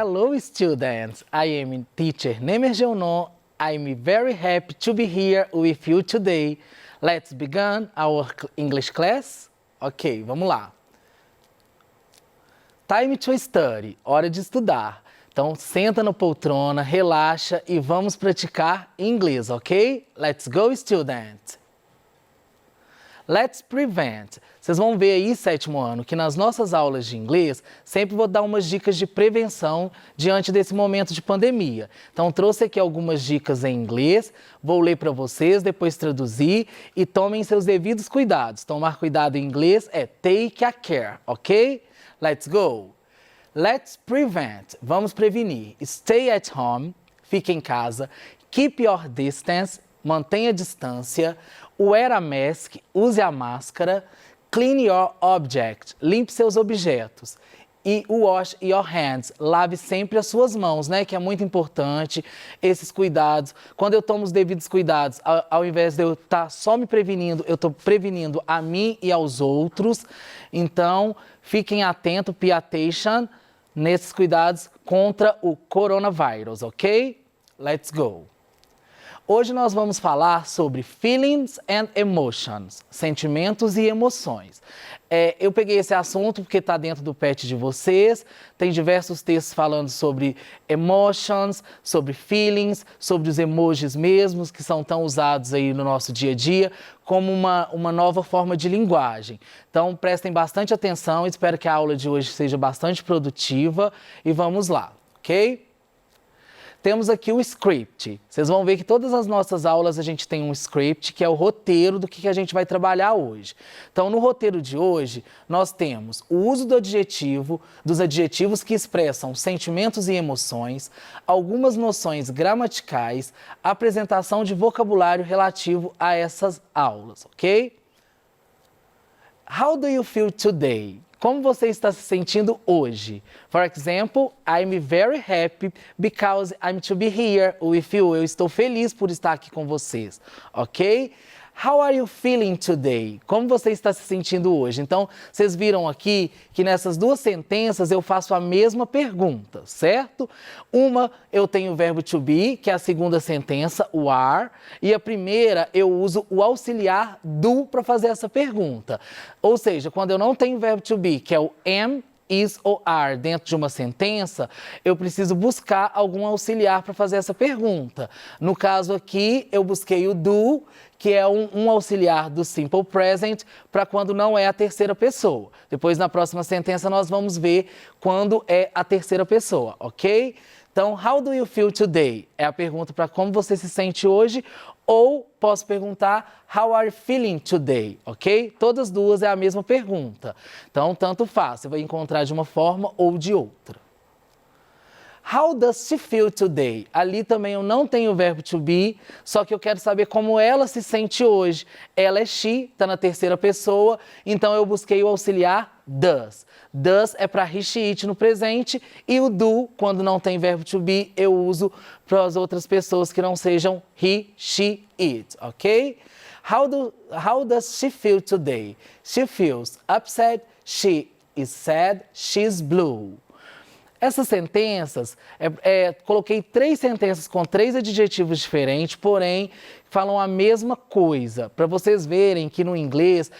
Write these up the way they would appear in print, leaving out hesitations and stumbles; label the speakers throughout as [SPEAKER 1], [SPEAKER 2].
[SPEAKER 1] Hello students, I am teacher Nemer Geunon. I'm very happy to be here with you today. Let's begin our English class? Ok, vamos lá. Time to study, hora de estudar. Então senta na poltrona, relaxa e vamos praticar inglês, ok? Let's go student! Let's prevent. Vocês vão ver aí, sétimo ano, que nas nossas aulas de inglês, sempre vou dar umas dicas de prevenção diante desse momento de pandemia. Então, trouxe aqui algumas dicas em inglês, vou ler para vocês, depois traduzir e tomem seus devidos cuidados. Tomar cuidado em inglês é take a care, ok? Let's go! Let's prevent. Vamos prevenir. Stay at home, fique em casa. Keep your distance, mantenha a distância. Wear a mask, use a máscara. Clean your object, limpe seus objetos. E wash your hands, lave sempre as suas mãos, né? Que é muito importante esses cuidados. Quando eu tomo os devidos cuidados, ao invés de eu estar só me prevenindo, eu estou prevenindo a mim e aos outros. Então, fiquem atentos, pay attention, nesses cuidados contra o coronavírus, ok? Let's go! Hoje nós vamos falar sobre feelings and emotions, sentimentos e emoções. Eu peguei esse assunto porque está dentro do PET de vocês, tem diversos textos falando sobre emotions, sobre feelings, sobre os emojis mesmos, que são tão usados aí no nosso dia a dia, como uma nova forma de linguagem. Então prestem bastante atenção, espero que a aula de hoje seja bastante produtiva e vamos lá, ok? Temos aqui o script. Vocês vão ver que todas as nossas aulas a gente tem um script, que é o roteiro do que a gente vai trabalhar hoje. Então, no roteiro de hoje, nós temos o uso do adjetivo, dos adjetivos que expressam sentimentos e emoções, algumas noções gramaticais, apresentação de vocabulário relativo a essas aulas, ok? How do you feel today? Como você está se sentindo hoje? For example, I'm very happy because I'm to be here with you. Eu estou feliz por estar aqui com vocês, ok? How are you feeling today? Como você está se sentindo hoje? Então, vocês viram aqui que nessas duas sentenças eu faço a mesma pergunta, certo? Uma, eu tenho o verbo to be, que é a segunda sentença, o are, e a primeira eu uso o auxiliar do para fazer essa pergunta. Ou seja, quando eu não tenho o verbo to be, que é o am, is ou are dentro de uma sentença, eu preciso buscar algum auxiliar para fazer essa pergunta. No caso aqui, eu busquei o do, que é um auxiliar do simple present para quando não é a terceira pessoa. Depois, na próxima sentença, nós vamos ver quando é a terceira pessoa, ok? Então, how do you feel today? É a pergunta para como você se sente hoje, ou posso perguntar, how are you feeling today? Ok? Todas duas é a mesma pergunta. Então, tanto faz, você vai encontrar de uma forma ou de outra. How does she feel today? Ali também eu não tenho o verbo to be, só que eu quero saber como ela se sente hoje. Ela é she, está na terceira pessoa, então eu busquei o auxiliar does. Does é para he, she, it no presente e o do, quando não tem verbo to be, eu uso para as outras pessoas que não sejam he, she, it, ok? How does she feel today? She feels upset, she is sad, she's blue. Essas sentenças, coloquei 3 sentenças com 3 adjetivos diferentes, porém falam a mesma coisa. Para vocês verem que no inglês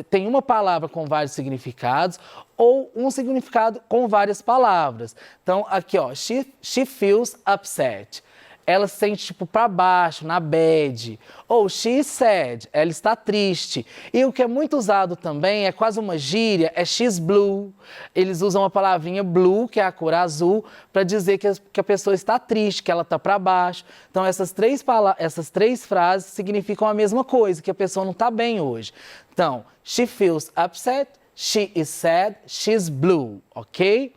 [SPEAKER 1] tem uma palavra com vários significados ou um significado com várias palavras. Então aqui, ó, she feels upset. Ela se sente tipo para baixo, na bad. Ou she is sad, ela está triste. E o que é muito usado também, é quase uma gíria, é she's blue. Eles usam a palavrinha blue, que é a cor azul, para dizer que a pessoa está triste, que ela está para baixo. Então essas três frases significam a mesma coisa, que a pessoa não está bem hoje. Então, she feels upset, she is sad, she's blue, ok?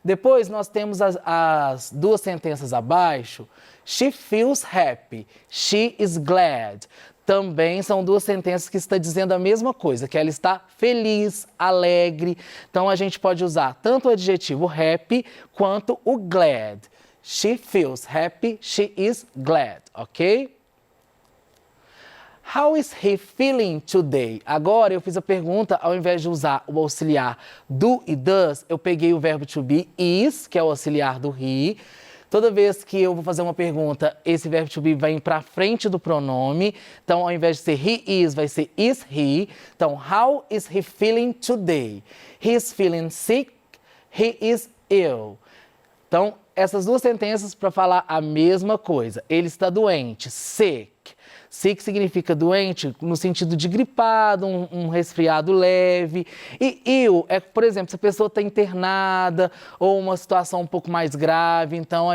[SPEAKER 1] Depois nós temos as duas sentenças abaixo. She feels happy, she is glad. Também são duas sentenças que estão dizendo a mesma coisa, que ela está feliz, alegre. Então a gente pode usar tanto o adjetivo happy quanto o glad. She feels happy, she is glad, ok? How is he feeling today? Agora eu fiz a pergunta, ao invés de usar o auxiliar do e does, eu peguei o verbo to be, is, que é o auxiliar do he. Toda vez que eu vou fazer uma pergunta, esse verbo to be vai para frente do pronome. Então, ao invés de ser he is, vai ser is he. Então, how is he feeling today? He is feeling sick. He is ill. Então, essas duas sentenças para falar a mesma coisa. Ele está doente, sick. Sick significa doente no sentido de gripado, um resfriado leve. E ill é, por exemplo, se a pessoa está internada ou uma situação um pouco mais grave. Então,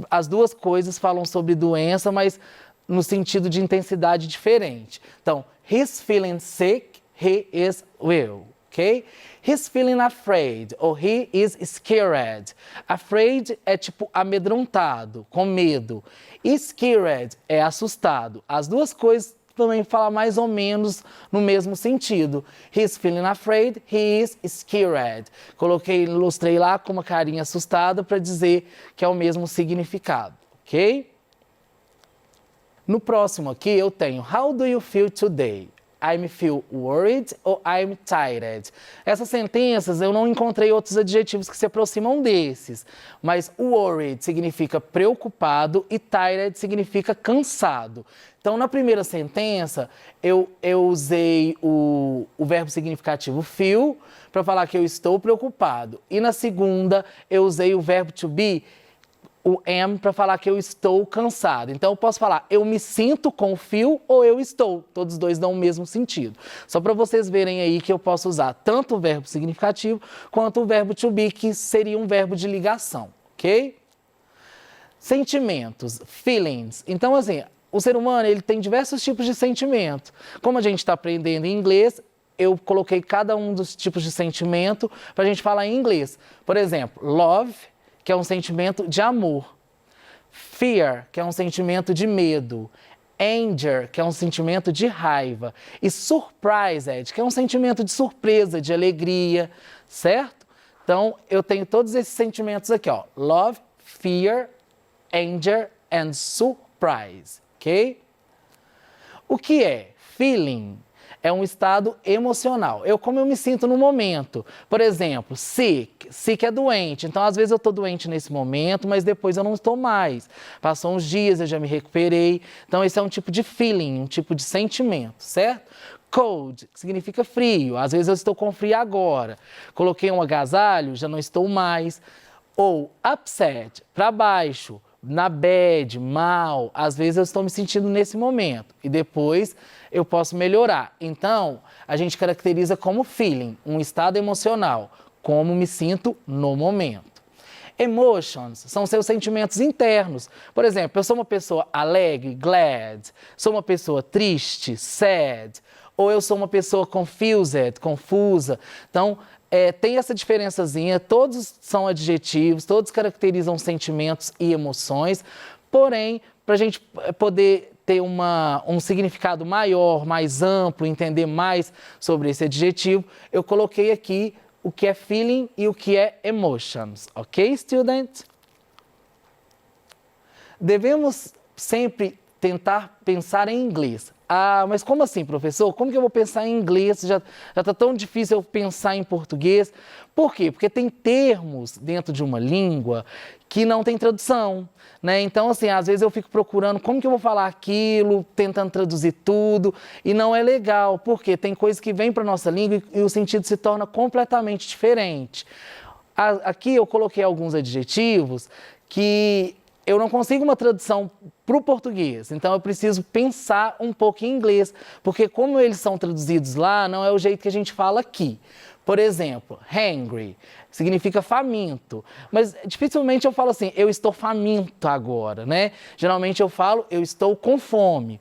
[SPEAKER 1] as duas coisas falam sobre doença, mas no sentido de intensidade diferente. Então, he's feeling sick, he is ill. Okay? He's feeling afraid, or he is scared. Afraid é tipo amedrontado, com medo. E scared é assustado. As duas coisas também falam mais ou menos no mesmo sentido. He's feeling afraid, he is scared. Ilustrei lá com uma carinha assustada para dizer que é o mesmo significado, ok? No próximo aqui eu tenho How do you feel today? I feel worried ou I'm tired. Essas sentenças eu não encontrei outros adjetivos que se aproximam desses, mas worried significa preocupado e tired significa cansado. Então, na primeira sentença, eu usei o verbo significativo feel para falar que eu estou preocupado. E na segunda, eu usei o verbo to be, o am, para falar que eu estou cansado. Então, eu posso falar eu me sinto com feel ou eu estou. Todos os dois dão o mesmo sentido. Só para vocês verem aí que eu posso usar tanto o verbo significativo quanto o verbo to be, que seria um verbo de ligação, ok? Sentimentos, feelings. Então, assim, o ser humano ele tem diversos tipos de sentimento. Como a gente está aprendendo em inglês, eu coloquei cada um dos tipos de sentimento para a gente falar em inglês. Por exemplo, love, que é um sentimento de amor. Fear, que é um sentimento de medo. Anger, que é um sentimento de raiva. E surprised, que é um sentimento de surpresa, de alegria, certo? Então, eu tenho todos esses sentimentos aqui, ó. Love, fear, anger and surprise, ok? O que é feeling? É um estado emocional. Como eu me sinto no momento. Por exemplo, sick. Sick é doente. Então, às vezes eu estou doente nesse momento, mas depois eu não estou mais. Passou uns dias, eu já me recuperei. Então, esse é um tipo de feeling, um tipo de sentimento, certo? Cold, que significa frio. Às vezes eu estou com frio agora. Coloquei um agasalho, já não estou mais. Ou upset, para baixo. Na bad, mal, às vezes eu estou me sentindo nesse momento e depois eu posso melhorar. Então, a gente caracteriza como feeling, um estado emocional, como me sinto no momento. Emotions são seus sentimentos internos. Por exemplo, eu sou uma pessoa alegre, glad, sou uma pessoa triste, sad, ou eu sou uma pessoa confused, confusa. Então, tem essa diferençazinha, todos são adjetivos, todos caracterizam sentimentos e emoções, porém, para a gente poder ter um significado maior, mais amplo, entender mais sobre esse adjetivo, eu coloquei aqui o que é feeling e o que é emotions, ok, student? Devemos sempre tentar pensar em inglês. Ah, mas como assim, professor? Como que eu vou pensar em inglês? Já está tão difícil eu pensar em português. Por quê? Porque tem termos dentro de uma língua que não tem tradução, né? Então, assim, às vezes eu fico procurando como que eu vou falar aquilo, tentando traduzir tudo, e não é legal, porque tem coisas que vêm para a nossa língua e o sentido se torna completamente diferente. Aqui eu coloquei alguns adjetivos que eu não consigo uma tradução para o português, então eu preciso pensar um pouco em inglês, porque como eles são traduzidos lá, não é o jeito que a gente fala aqui. Por exemplo, hungry significa faminto, mas dificilmente eu falo assim, eu estou faminto agora, né? Geralmente eu falo, eu estou com fome.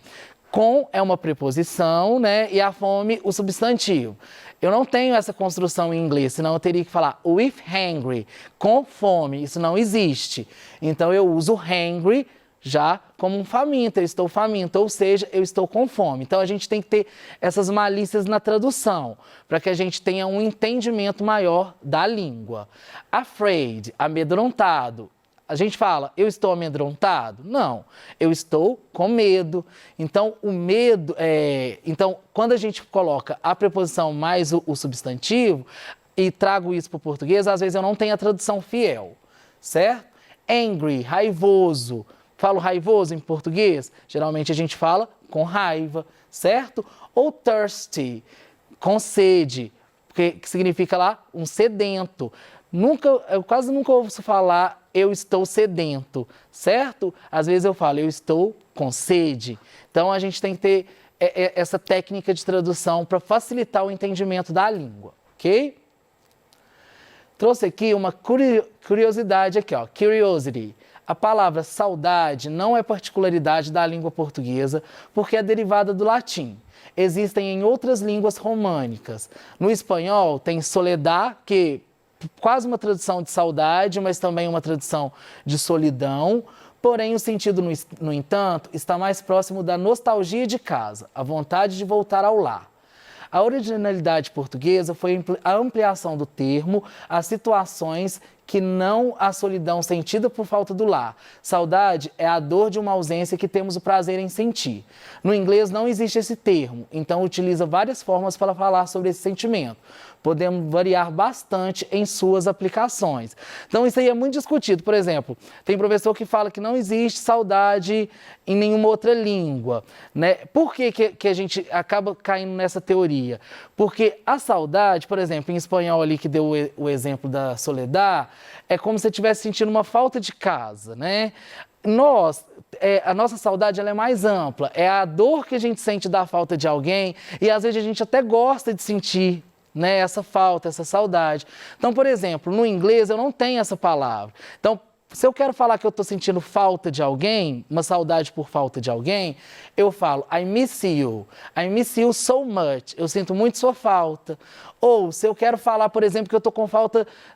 [SPEAKER 1] Com é uma preposição, né? E a fome, o substantivo. Eu não tenho essa construção em inglês, senão eu teria que falar with hungry, com fome, isso não existe. Então eu uso hungry já como um faminto, eu estou faminto, ou seja, eu estou com fome. Então a gente tem que ter essas malícias na tradução, para que a gente tenha um entendimento maior da língua. Afraid, amedrontado. A gente fala, eu estou amedrontado? Não, eu estou com medo. Então, o medo Então, quando a gente coloca a preposição mais o substantivo e trago isso para o português, às vezes eu não tenho a tradução fiel, certo? Angry, raivoso. Falo raivoso em português? Geralmente a gente fala com raiva, certo? Ou thirsty, com sede, que significa lá um sedento. Eu quase nunca ouço falar eu estou sedento, certo? Às vezes eu falo eu estou com sede. Então a gente tem que ter essa técnica de tradução para facilitar o entendimento da língua, ok? Trouxe aqui uma curiosidade aqui, ó, curiosity. A palavra saudade não é particularidade da língua portuguesa porque é derivada do latim. Existem em outras línguas românicas. No espanhol tem soledad, que quase uma tradução de saudade, mas também uma tradução de solidão. Porém, o sentido, no entanto, está mais próximo da nostalgia de casa, a vontade de voltar ao lar. A originalidade portuguesa foi a ampliação do termo a situações que não a solidão sentida por falta do lar. Saudade é a dor de uma ausência que temos o prazer em sentir. No inglês não existe esse termo, então utiliza várias formas para falar sobre esse sentimento. Podemos variar bastante em suas aplicações. Então isso aí é muito discutido. Por exemplo, tem professor que fala que não existe saudade em nenhuma outra língua, né? Por que a gente acaba caindo nessa teoria? Porque a saudade, por exemplo, em espanhol ali que deu o exemplo da soledad, é como se você estivesse sentindo uma falta de casa, né? A nossa saudade ela é mais ampla, é a dor que a gente sente da falta de alguém e às vezes a gente até gosta de sentir, né, essa falta, essa saudade. Então, por exemplo, no inglês eu não tenho essa palavra. Então, se eu quero falar que eu estou sentindo falta de alguém, uma saudade por falta de alguém, eu falo I miss you. I miss you so much. Eu sinto muito sua falta. Ou se eu quero falar, por exemplo, que eu estou com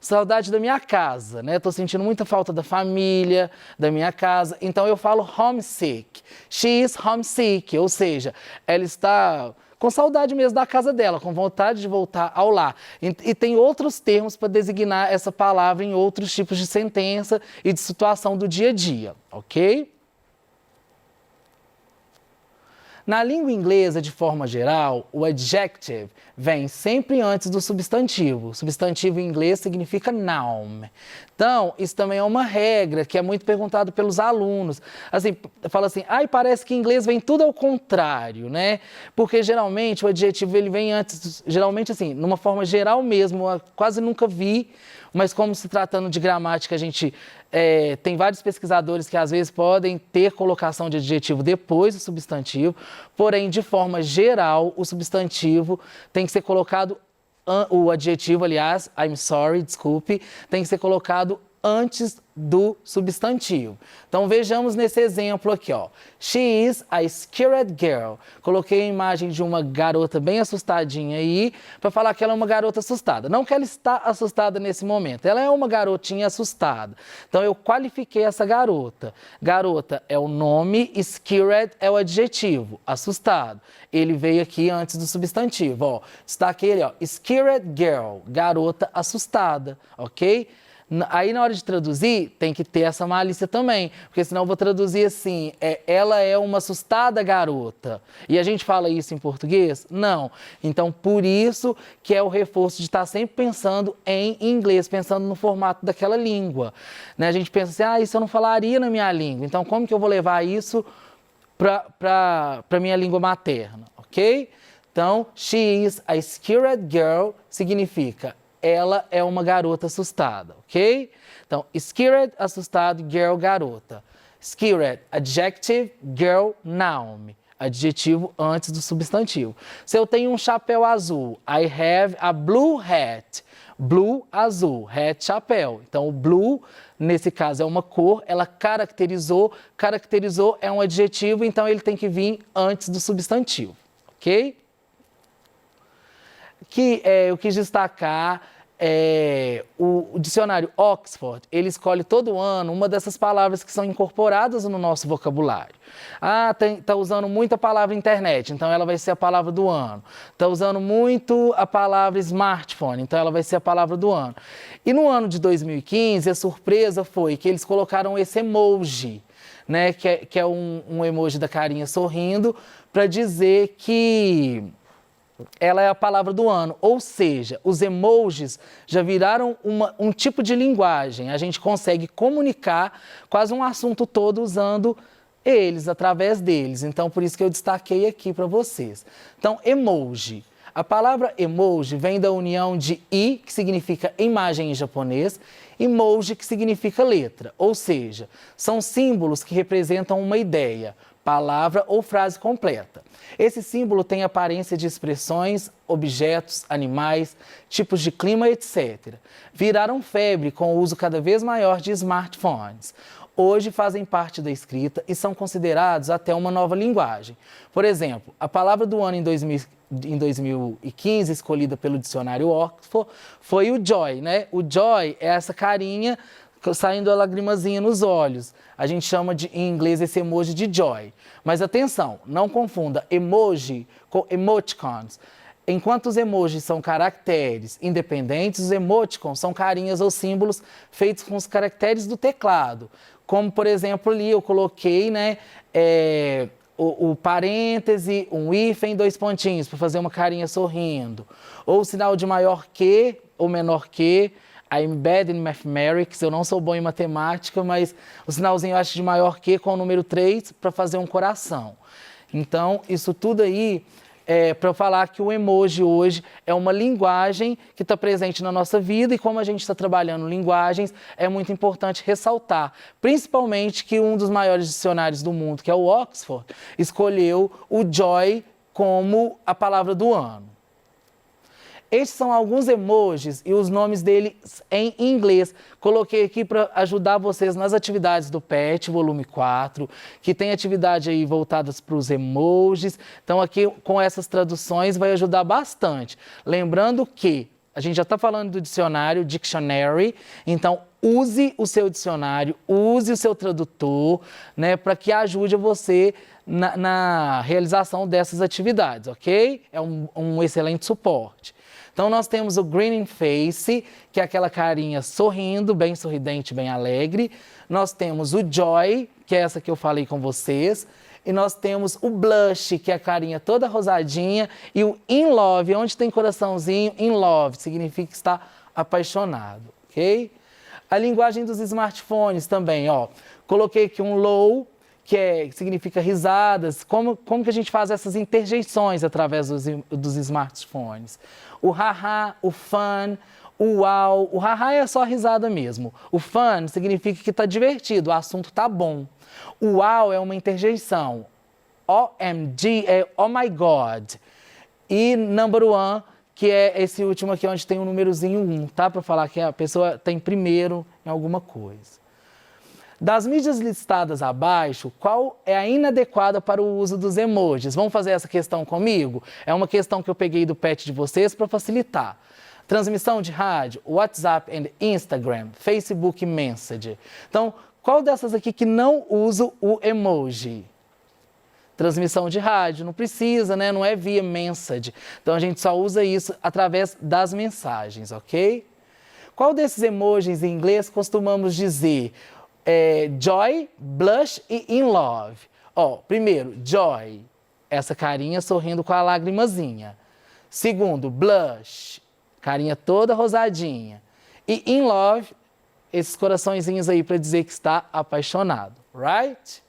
[SPEAKER 1] saudade da minha casa, né? Estou sentindo muita falta da família, da minha casa. Então eu falo homesick. She is homesick. Ou seja, ela está com saudade mesmo da casa dela, com vontade de voltar ao lar. E tem outros termos para designar essa palavra em outros tipos de sentença e de situação do dia a dia, ok? Na língua inglesa, de forma geral, o adjective vem sempre antes do substantivo. O substantivo em inglês significa noun. Então, isso também é uma regra que é muito perguntado pelos alunos. Assim, fala assim, parece que em inglês vem tudo ao contrário, né? Porque geralmente o adjetivo ele vem antes, geralmente assim, numa forma geral mesmo, eu quase nunca vi, mas como se tratando de gramática, a gente tem vários pesquisadores que às vezes podem ter colocação de adjetivo depois do substantivo, porém, de forma geral, o substantivo tem que ser colocado, o adjetivo, aliás, I'm sorry, desculpe, tem que ser colocado antes do substantivo. Então vejamos nesse exemplo aqui, ó. She is a scared girl. Coloquei a imagem de uma garota bem assustadinha aí para falar que ela é uma garota assustada. Não que ela está assustada nesse momento, ela é uma garotinha assustada. Então eu qualifiquei essa garota. Garota é o nome, scared é o adjetivo, assustado. Ele veio aqui antes do substantivo, ó. Destaquei ele, ó, scared girl, garota assustada, ok? Aí, na hora de traduzir, tem que ter essa malícia também, porque senão eu vou traduzir assim, ela é uma assustada garota. E a gente fala isso em português? Não. Então, por isso que é o reforço de estar sempre pensando em inglês, pensando no formato daquela língua. Né? A gente pensa assim, isso eu não falaria na minha língua, então como que eu vou levar isso para a minha língua materna, ok? Então, she is a scared girl significa ela é uma garota assustada, ok? Então, scared, assustado, girl, garota. Scared, adjective, girl, noun. Adjetivo antes do substantivo. Se eu tenho um chapéu azul, I have a blue hat. Blue, azul, hat, chapéu. Então, o blue, nesse caso, é uma cor, ela caracterizou é um adjetivo, então ele tem que vir antes do substantivo, ok? Que eu quis destacar o dicionário Oxford, ele escolhe todo ano uma dessas palavras que são incorporadas no nosso vocabulário. Ah, tá usando muito a palavra internet, então ela vai ser a palavra do ano. Tá usando muito a palavra smartphone, então ela vai ser a palavra do ano. E no ano de 2015, a surpresa foi que eles colocaram esse emoji, né, que é um emoji da carinha sorrindo, para dizer que ela é a palavra do ano, ou seja, os emojis já viraram um tipo de linguagem. A gente consegue comunicar quase um assunto todo usando eles, através deles. Então, por isso que eu destaquei aqui para vocês. Então, emoji. A palavra emoji vem da união de i, que significa imagem em japonês, e moji, que significa letra. Ou seja, são símbolos que representam uma ideia, palavra ou frase completa. Esse símbolo tem aparência de expressões, objetos, animais, tipos de clima, etc. Viraram febre com o uso cada vez maior de smartphones. Hoje fazem parte da escrita e são considerados até uma nova linguagem. Por exemplo, a palavra do ano em 2015, escolhida pelo dicionário Oxford, foi o joy, né? O joy é essa carinha saindo a lagrimazinha nos olhos. A gente chama em inglês esse emoji de joy. Mas atenção, não confunda emoji com emoticons. Enquanto os emojis são caracteres independentes, os emoticons são carinhas ou símbolos feitos com os caracteres do teclado. Como, por exemplo, ali eu coloquei, né, o parêntese, um hífen, 2 pontinhos, para fazer uma carinha sorrindo. Ou o sinal de maior que ou menor que. I'm bad in mathematics, eu não sou bom em matemática, mas o sinalzinho eu acho de maior que com o número 3 para fazer um coração. Então, isso tudo aí é para eu falar que o emoji hoje é uma linguagem que está presente na nossa vida e como a gente está trabalhando linguagens, é muito importante ressaltar, principalmente que um dos maiores dicionários do mundo, que é o Oxford, escolheu o joy como a palavra do ano. Estes são alguns emojis e os nomes deles em inglês. Coloquei aqui para ajudar vocês nas atividades do PET, volume 4, que tem atividade aí voltadas para os emojis. Então aqui com essas traduções vai ajudar bastante. Lembrando que a gente já está falando do dicionário, dictionary, então use o seu dicionário, use o seu tradutor, né, para que ajude você na realização dessas atividades, ok? É um excelente suporte. Então, nós temos o grinning face, que é aquela carinha sorrindo, bem sorridente, bem alegre. Nós temos o joy, que é essa que eu falei com vocês. E nós temos o blush, que é a carinha toda rosadinha. E o in love, onde tem coraçãozinho, in love, significa que está apaixonado, ok? A linguagem dos smartphones também, ó. Coloquei aqui um low, que significa risadas. Como que a gente faz essas interjeições através dos smartphones? O haha, o fun, o uau. O haha é só risada mesmo. O fun significa que está divertido, o assunto está bom. O uau é uma interjeição. OMG é oh my God. E number one, que é esse último aqui onde tem o númerozinho 1, tá? Para falar que a pessoa tem primeiro em alguma coisa. Das mídias listadas abaixo, qual é a inadequada para o uso dos emojis? Vamos fazer essa questão comigo? É uma questão que eu peguei do PET de vocês para facilitar. Transmissão de rádio, WhatsApp and Instagram, Facebook Messenger. Então, qual dessas aqui que não usa o emoji? Transmissão de rádio, não precisa, né? Não é via message. Então, a gente só usa isso através das mensagens, ok? Qual desses emojis em inglês costumamos dizer joy, blush e in love? Ó, primeiro, joy, essa carinha sorrindo com a lagrimazinha. Segundo, blush, carinha toda rosadinha. E in love, esses coraçõezinhos aí para dizer que está apaixonado, right?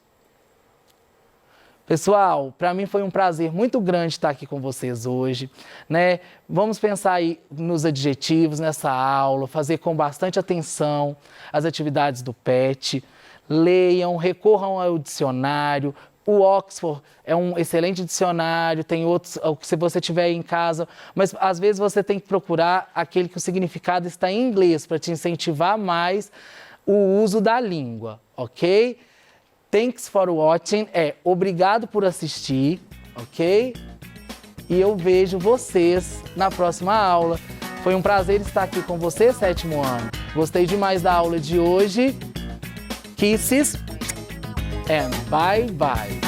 [SPEAKER 1] Pessoal, para mim foi um prazer muito grande estar aqui com vocês hoje, né? Vamos pensar aí nos adjetivos nessa aula, fazer com bastante atenção as atividades do PET, leiam, recorram ao dicionário. O Oxford é um excelente dicionário, tem outros, se você tiver aí em casa, mas às vezes você tem que procurar aquele que o significado está em inglês para te incentivar mais o uso da língua, ok? Thanks for watching obrigado por assistir, ok? E eu vejo vocês na próxima aula. Foi um prazer estar aqui com você, sétimo ano. Gostei demais da aula de hoje. Kisses and bye bye.